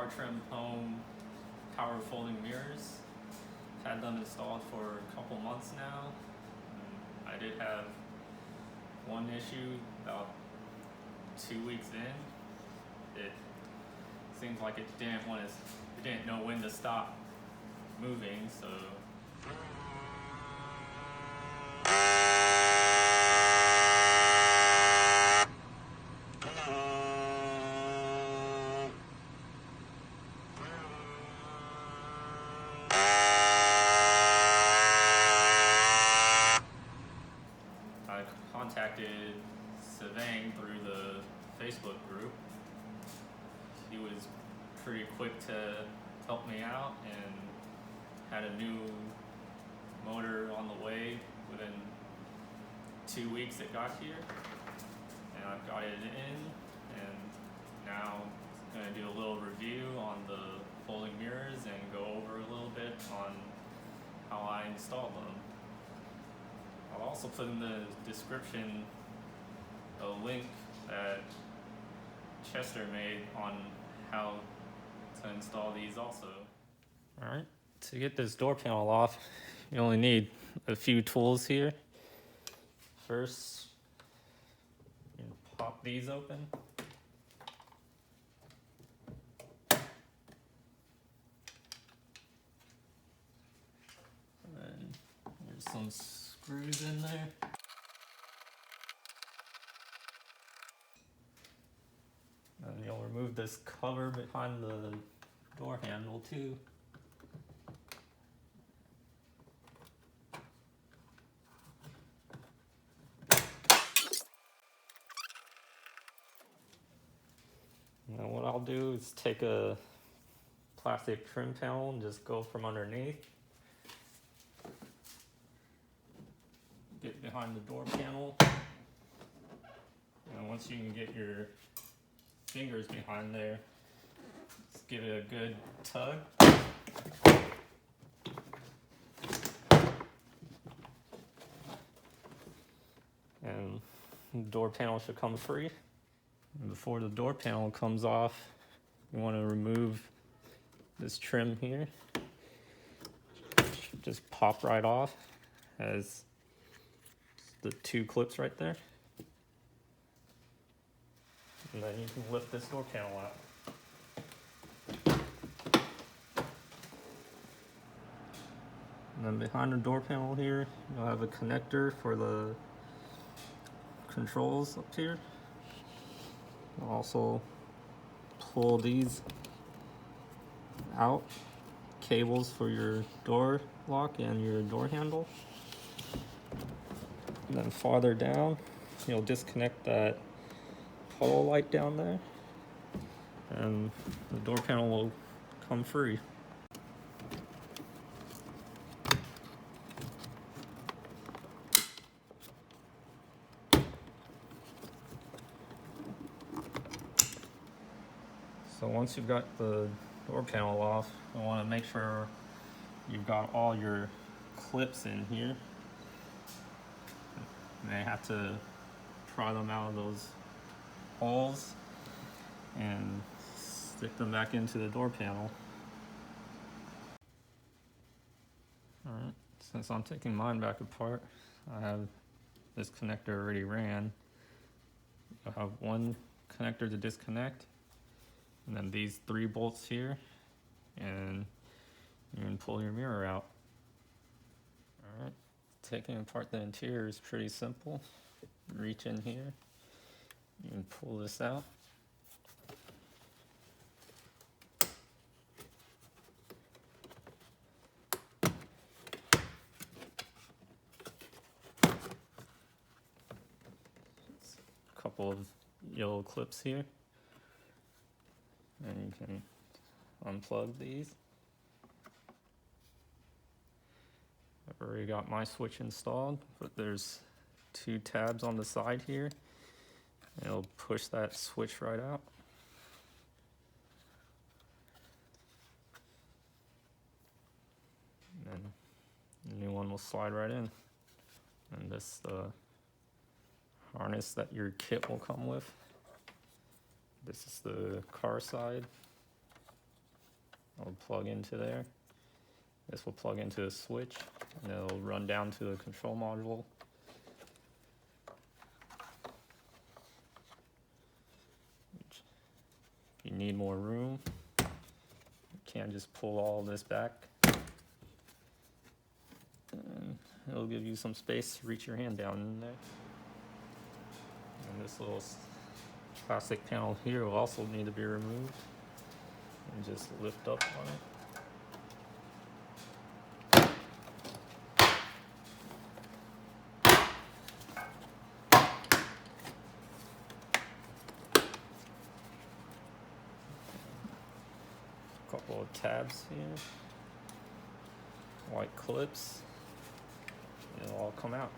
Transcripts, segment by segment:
car trim home power folding mirrors. Had them installed for a couple months now. I did have one issue about 2 weeks in. It seems like it didn't know when to stop moving, so I contacted Savang through the Facebook group. He was pretty quick to help me out and had a new motor on the way within 2 weeks it got here, and I've got it in, and now I'm going to do a little review on the folding mirrors and go over a little bit on how I installed them. I'll also put in the description a link that Chester made on how to install these also. Alright, to get this door panel off, you only need a few tools here. First, you can pop these open. And then there's some screws in there. And you'll remove this cover behind the door handle too. Now what I'll do is take a plastic trim panel and just go from underneath. Get behind the door panel. And once you can get your fingers behind there, just give it a good tug. And the door panel should come free. And before the door panel comes off, you want to remove this trim here. Should just pop right off, as the 2 clips right there. And then you can lift this door panel out. And then behind the door panel here, you'll have a connector for the controls up here. You'll also pull these out, cables for your door lock and your door handle. And then farther down, you'll disconnect that puddle light down there, and the door panel will come free. So once you've got the door panel off, you want to make sure you've got all your clips in here. You may have to pry them out of those holes and stick them back into the door panel. Alright, since I'm taking mine back apart, I have this connector already ran. I have one connector to disconnect, and then these 3 bolts here, and you can pull your mirror out. Alright, taking apart the interior is pretty simple. Reach in here, you can pull this out. A couple of yellow clips here, and you can unplug these. I've already got my switch installed, but there's 2 tabs on the side here. It'll push that switch right out. And then the new one will slide right in. And this harness that your kit will come with. This is the car side. It'll plug into there. This will plug into a switch, and it'll run down to the control module. If you need more room, you can just pull all this back, and it'll give you some space to reach your hand down in there. And this little plastic panel here will also need to be removed, and just lift up on it. Couple of tabs here, white clips, it'll all come out.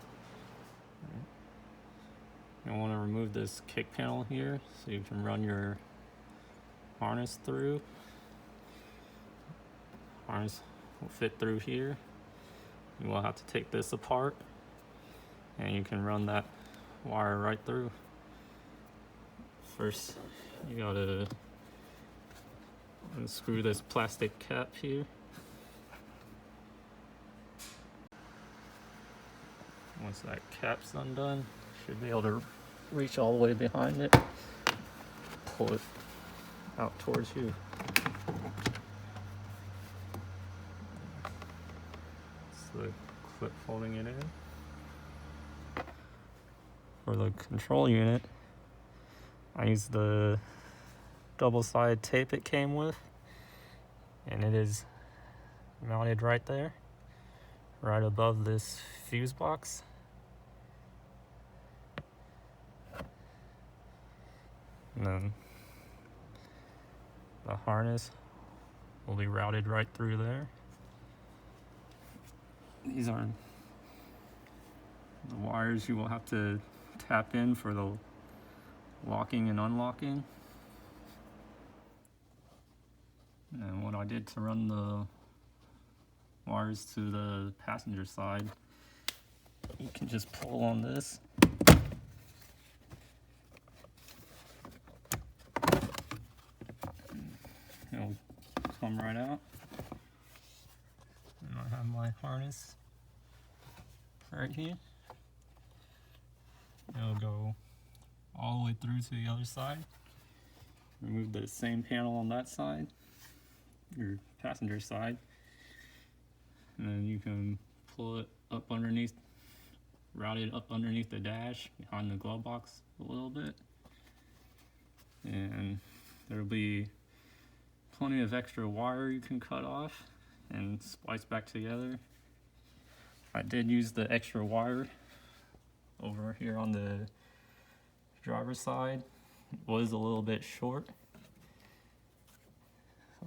You want to remove this kick panel here so you can run your harness through. Harness will fit through here. You will have to take this apart, and you can run that wire right through. First, you gotta unscrew this plastic cap here. Once that cap's undone, you should be able to reach all the way behind it, pull it out towards you. It's the clip holding it in. For the control unit, I used the double-sided tape it came with, and it is mounted right there, right above this fuse box. And then the harness will be routed right through there. These are the wires you will have to tap in for the locking and unlocking. And what I did to run the wires to the passenger side, you can just pull on this. It'll come right out. And I have my harness right here. It'll go all the way through to the other side. Remove the same panel on that side, your passenger side, and then you can pull it up underneath, route it up underneath the dash behind the glove box a little bit, and there'll be plenty of extra wire you can cut off and splice back together. I did use the extra wire over here on the driver's side. It was a little bit short.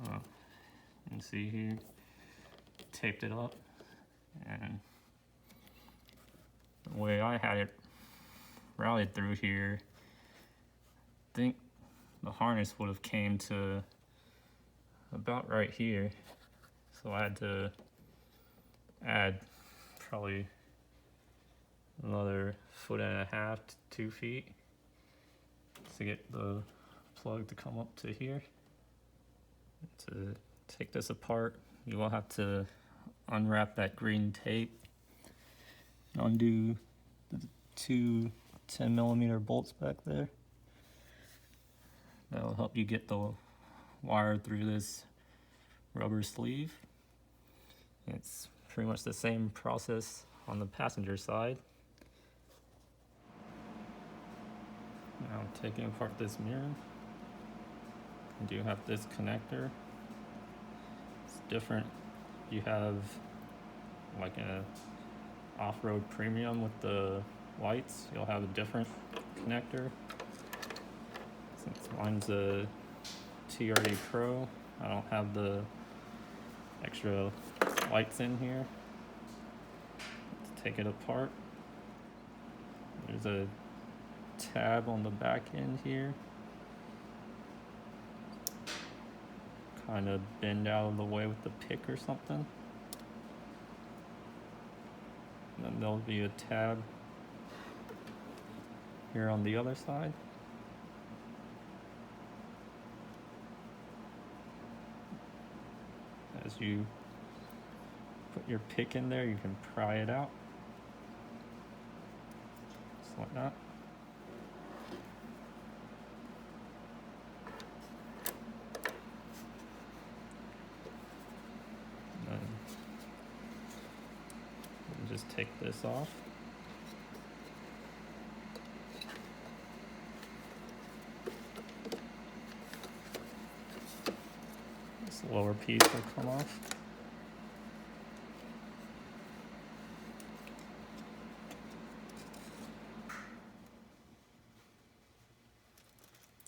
You can see here, taped it up, and the way I had it routed through here, I think the harness would have came to about right here, so I had to add probably another 1.5 to 2 feet to get the plug to come up to here. To take this apart, you will have to unwrap that green tape, undo the 2 10mm bolts back there. That'll help you get the wire through this rubber sleeve. It's pretty much the same process on the passenger side. Now taking apart this mirror, you do have this connector. It's different. You have like a off-road premium with the lights. You'll have a different connector. Since mine's a TRD Pro, I don't have the extra lights in here. Let's take it apart. There's a tab on the back end here. Kind of bend out of the way with the pick or something. And then there'll be a tab here on the other side. as you put your pick in there, you can pry it out. Just like that. And then we'll just take this off. This lower piece will come off.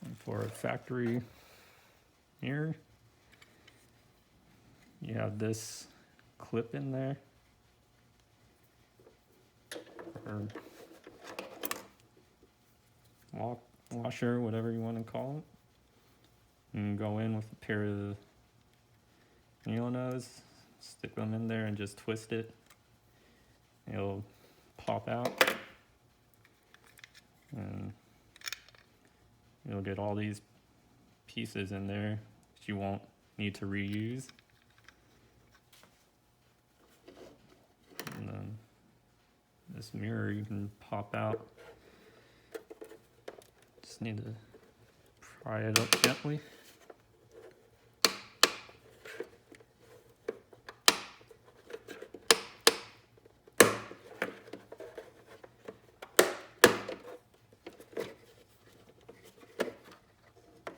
And for a factory mirror, you have this clip in there, or washer, whatever you want to call it. You can go in with a pair of needle nose, stick them in there and just twist it. It'll pop out, and you'll get all these pieces in there that you won't need to reuse. And then this mirror you can pop out. Just need to pry it up gently.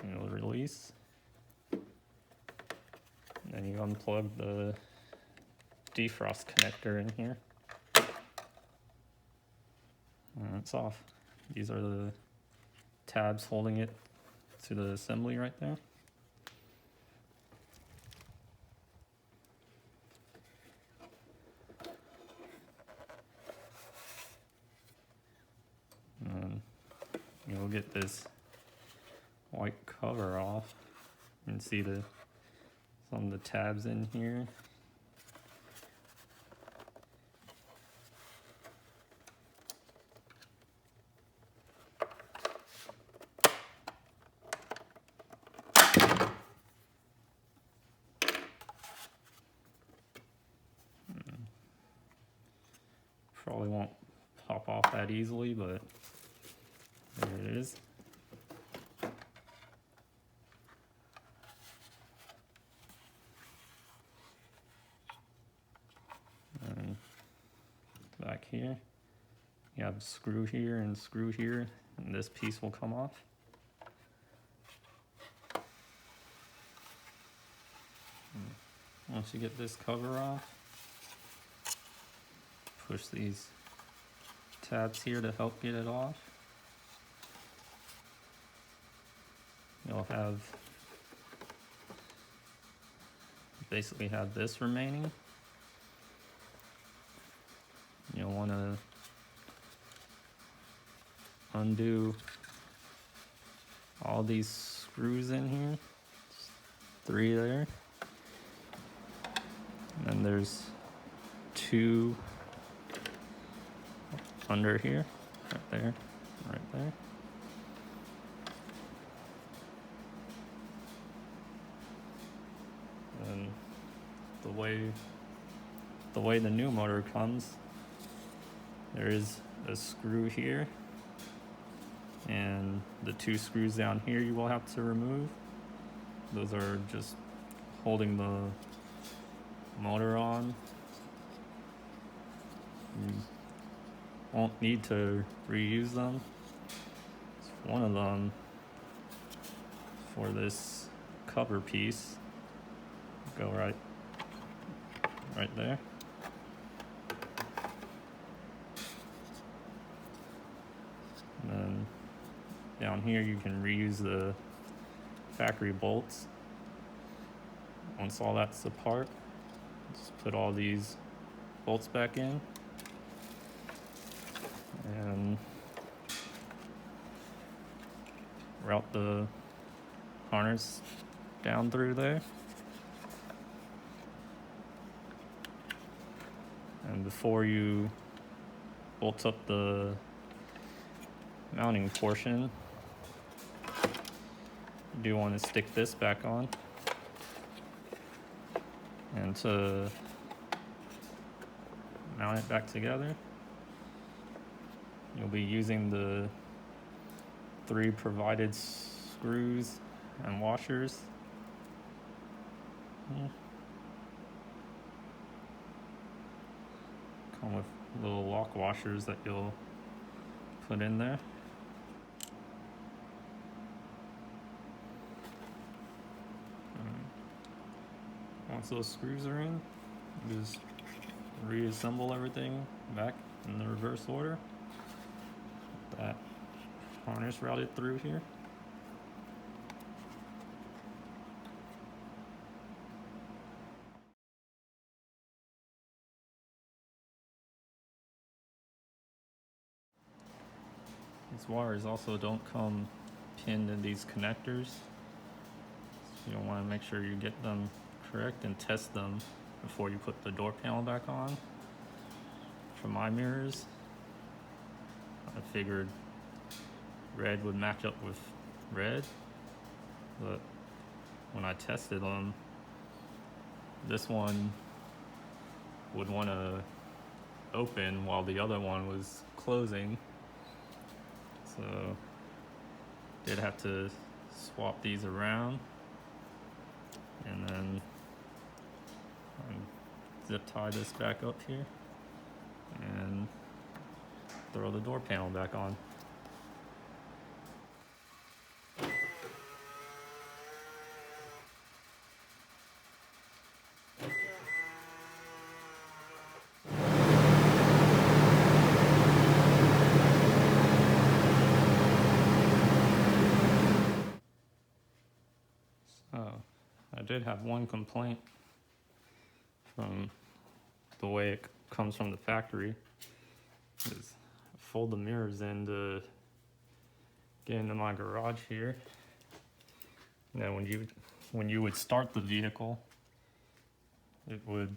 And it'll release. And then you unplug the defrost connector in here. And it's off. These are the tabs holding it to the assembly right there. And you'll get this white cover off. You can see some of the tabs in here. Probably won't pop off that easily, but there it is. And back here, you have screw here and screw here, and this piece will come off. And once you get this cover off, push these tabs here to help get it off. You'll basically have this remaining. You'll want to undo all these screws in here. There's 3 there. And then there's 2 under here, right there, right there. And the way the new motor comes, there is a screw here, and the 2 screws down here you will have to remove. Those are just holding the motor on. You won't need to reuse them. One of them for this cover piece, go right there. And then down here you can reuse the factory bolts. Once all that's apart, just put all these bolts back in. And route the harness down through there. And before you bolt up the mounting portion, you do want to stick this back on. And to mount it back together, you'll be using the 3 provided screws and washers. Come with little lock washers that you'll put in there. Once those screws are in, just reassemble everything back in the reverse order. That harness routed through here. These wires also don't come pinned in these connectors. So you'll want to make sure you get them correct and test them before you put the door panel back on. For my mirrors, I figured red would match up with red, but when I tested them, this one would want to open while the other one was closing. So did have to swap these around, and then zip tie this back up here and throw the door panel back on. I did have one complaint from the way it comes from the factory. Is fold the mirrors in to get into my garage here. And then when you would start the vehicle, it would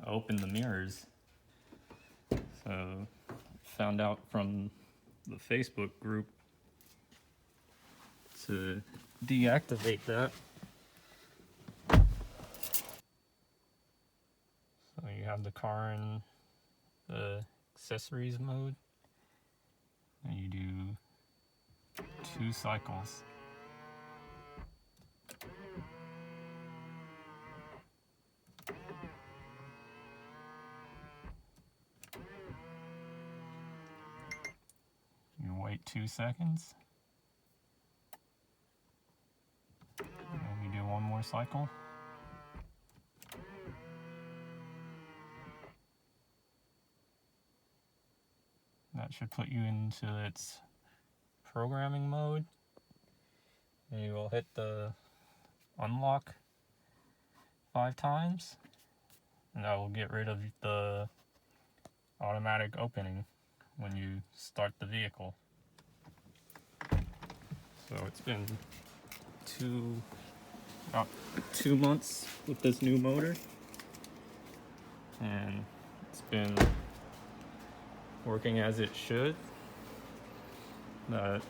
open the mirrors. So found out from the Facebook group to deactivate that. So you have the car in the accessories mode, and you do 2 cycles. You wait 2 seconds, and then you do 1 more cycle. That should put you into its programming mode. And you will hit the unlock 5 times, and that will get rid of the automatic opening when you start the vehicle. So it's been about 2 months with this new motor, and it's been working as it should. That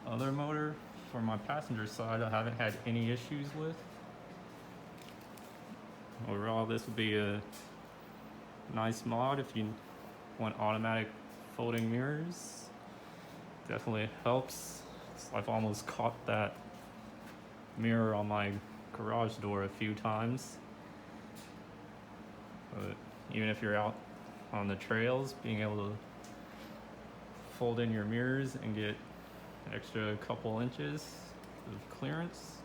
other motor for my passenger side, I haven't had any issues with. Overall, this would be a nice mod if you want automatic folding mirrors. Definitely helps. I've almost caught that mirror on my garage door a few times. But even if you're out on the trails, being able to fold in your mirrors and get an extra couple inches of clearance,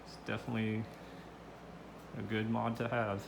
it's definitely a good mod to have.